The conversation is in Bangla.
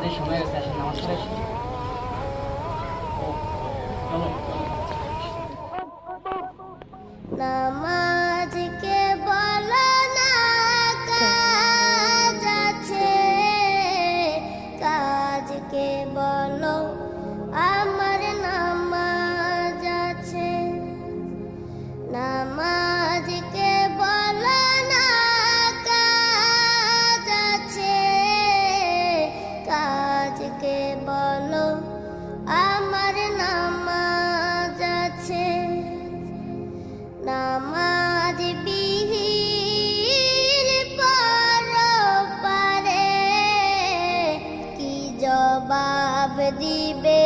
নামাজের সময় হয়েছে, আসেন নামাজ পড়ে আসি। চলো নামাজকে বলো না কাজ আছে, কাজকে বলো আমার নামাজ আছে। নামাজকে বলো না কাজ আছে, কাজকে বলো আমার নামাজ আছে। নামাজ বিহীন পরপারে কি জবাব দিবে